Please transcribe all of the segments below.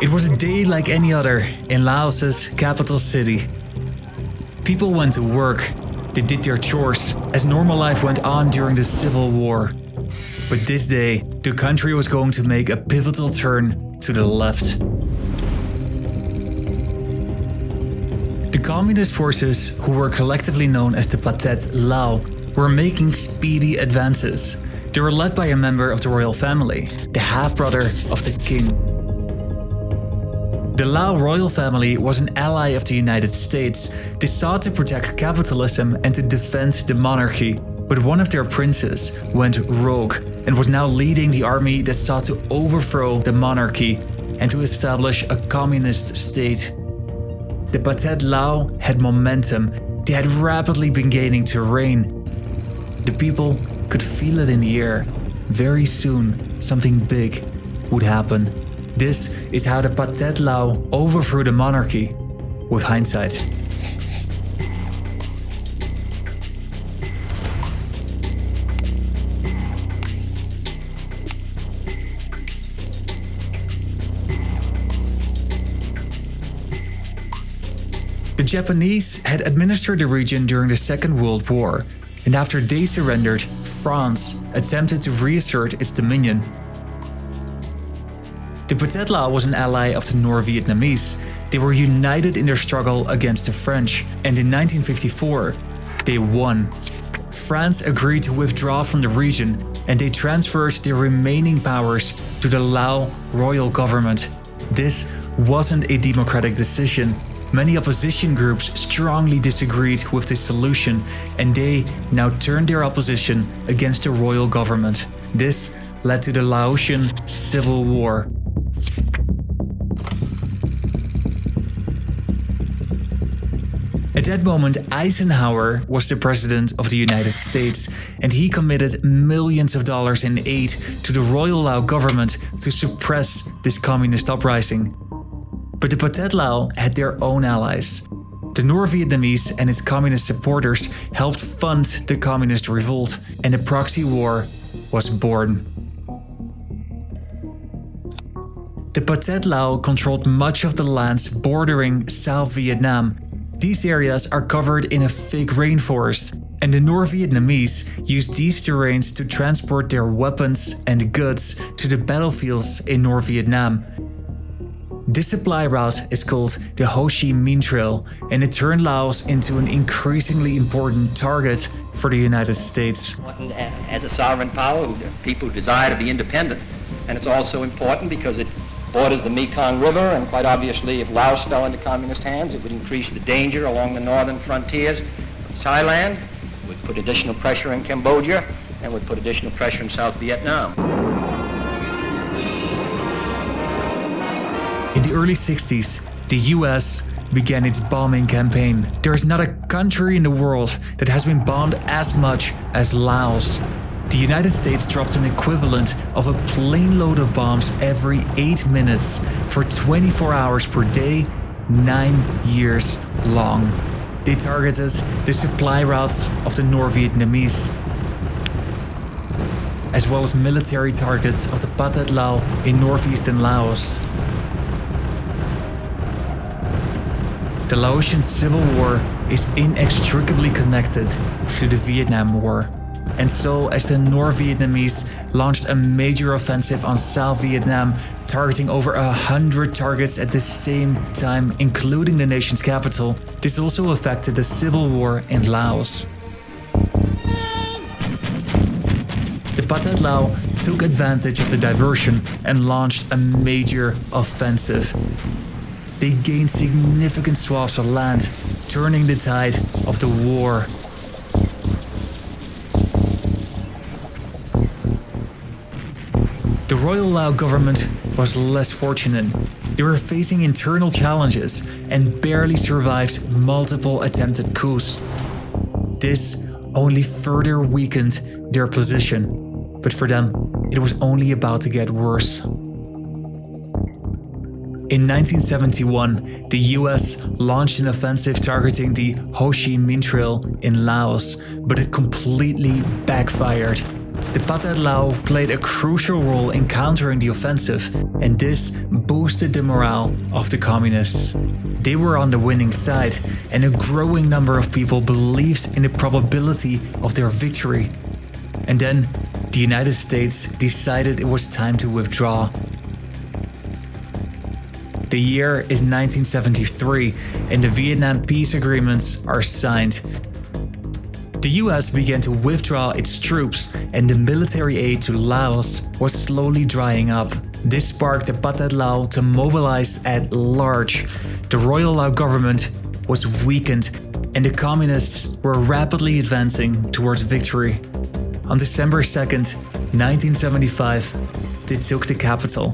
It was a day like any other in Laos's capital city. People went to work, they did their chores, as normal life went on during the Civil War. But this day, the country was going to make a pivotal turn to the left. The communist forces, who were collectively known as the Pathet Lao, were making speedy advances. They were led by a member of the royal family, the half-brother of the king. The Lao royal family was an ally of the United States. They sought to protect capitalism and to defend the monarchy. But one of their princes went rogue and was now leading the army that sought to overthrow the monarchy and to establish a communist state. The Pathet Lao had momentum. They had rapidly been gaining terrain. The people could feel it in the air. Very soon, something big would happen. This is how the Pathet Lao overthrew the monarchy with hindsight. The Japanese had administered the region during the Second World War, and after they surrendered, France attempted to reassert its dominion. The Pathet Lao was an ally of the North Vietnamese. They were united in their struggle against the French, and in 1954, they won. France agreed to withdraw from the region, and they transferred their remaining powers to the Lao Royal Government. This wasn't a democratic decision. Many opposition groups strongly disagreed with this solution, and they now turned their opposition against the royal government. This led to the Laotian Civil War. At that moment, Eisenhower was the president of the United States, and he committed millions of dollars in aid to the Royal Lao Government to suppress this communist uprising. But the Pathet Lao had their own allies. The North Vietnamese and its communist supporters helped fund the communist revolt, and a proxy war was born. The Pathet Lao controlled much of the lands bordering South Vietnam. These areas are covered in a thick rainforest, and the North Vietnamese used these terrains to transport their weapons and goods to the battlefields in North Vietnam. This supply route is called the Ho Chi Minh Trail, and it turned Laos into an increasingly important target for the United States. As a sovereign power, people desire to be independent, and it's also important because it borders the Mekong River, and quite obviously if Laos fell into communist hands, it would increase the danger along the northern frontiers of Thailand, would put additional pressure in Cambodia, and would put additional pressure in South Vietnam. In the early 60s, the US began its bombing campaign. There is not a country in the world that has been bombed as much as Laos. The United States dropped an equivalent of a plane load of bombs every 8 minutes for 24 hours per day, 9 years long. They targeted the supply routes of the North Vietnamese, as well as military targets of the Pathet Lao in northeastern Laos. The Laotian Civil War is inextricably connected to the Vietnam War. And so, as the North Vietnamese launched a major offensive on South Vietnam, targeting over 100 targets at the same time, including the nation's capital, this also affected the civil war in Laos. The Pathet Lao took advantage of the diversion and launched a major offensive. They gained significant swaths of land, turning the tide of the war. The Royal Lao Government was less fortunate. They were facing internal challenges and barely survived multiple attempted coups. This only further weakened their position, but for them, it was only about to get worse. In 1971, the US launched an offensive targeting the Ho Chi Minh Trail in Laos, but it completely backfired. The Pathet Lao played a crucial role in countering the offensive, and this boosted the morale of the communists. They were on the winning side, and a growing number of people believed in the probability of their victory. And then, the United States decided it was time to withdraw. The year is 1973, and the Vietnam peace agreements are signed. The US began to withdraw its troops, and the military aid to Laos was slowly drying up. This sparked the Pathet Lao to mobilize at large. The Royal Lao Government was weakened, and the communists were rapidly advancing towards victory. On December 2nd, 1975, they took the capital.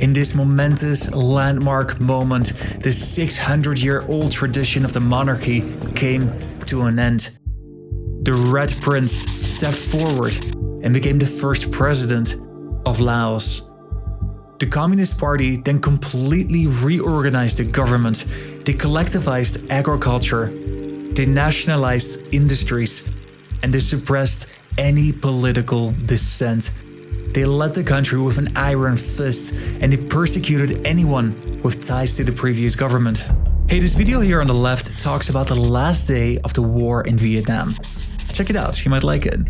In this momentous landmark moment, the 600-year-old tradition of the monarchy came to an end. The Red Prince stepped forward and became the first president of Laos. The Communist Party then completely reorganized the government. They collectivized agriculture, they nationalized industries, and they suppressed any political dissent. They led the country with an iron fist, and they persecuted anyone with ties to the previous government. Hey, this video here on the left talks about the last day of the war in Vietnam. Check it out, you might like it.